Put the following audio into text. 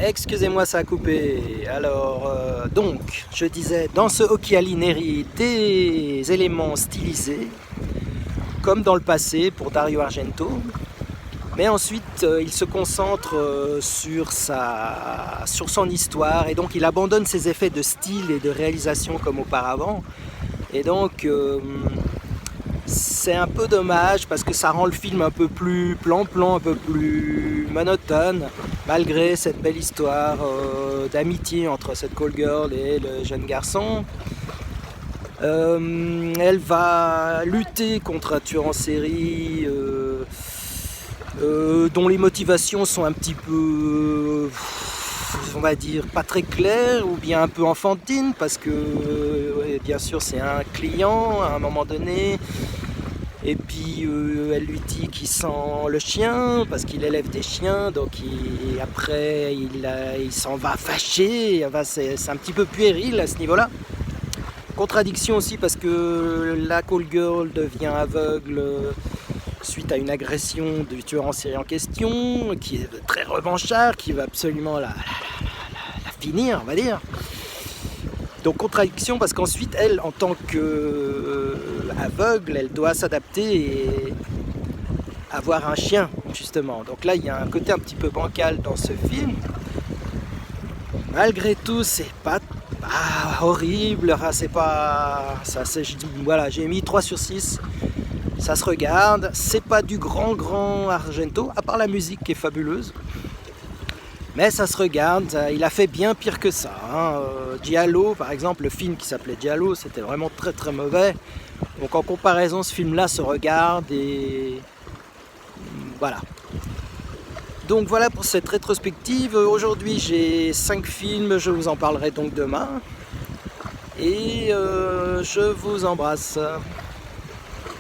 Excusez-moi, ça a coupé. Alors, donc, je disais, dans ce Occhi Alighieri, des éléments stylisés, comme dans le passé pour Dario Argento, mais ensuite, il se concentre sur son histoire, et donc il abandonne ses effets de style et de réalisation comme auparavant. Et donc, c'est un peu dommage parce que ça rend le film un peu plus plan-plan, un peu plus monotone, malgré cette belle histoire d'amitié entre cette call girl et le jeune garçon. Elle va lutter contre un tueur en série dont les motivations sont un petit peu, on va dire, pas très claires ou bien un peu enfantines parce que bien sûr c'est un client à un moment donné. Et puis elle lui dit qu'il sent le chien parce qu'il élève des chiens, donc après il s'en va fâché. Enfin, c'est un petit peu puéril à ce niveau-là. Contradiction aussi parce que la call girl devient aveugle suite à une agression du tueur en série en question, qui est très revanchard, qui va absolument la finir, on va dire. Donc contradiction parce qu'ensuite elle, en tant qu'aveugle, elle doit s'adapter et avoir un chien justement. Donc là il y a un côté un petit peu bancal dans ce film. Malgré tout c'est pas horrible, enfin, c'est pas ça, voilà, j'ai mis 3 sur 6. Ça se regarde, c'est pas du grand Argento, à part la musique qui est fabuleuse. Mais ça se regarde, il a fait bien pire que ça. Giallo, par exemple, le film qui s'appelait Giallo, c'était vraiment très mauvais. Donc en comparaison, ce film-là se regarde et voilà. Donc voilà pour cette rétrospective. Aujourd'hui, j'ai 5 films, je vous en parlerai donc demain. Et je vous embrasse.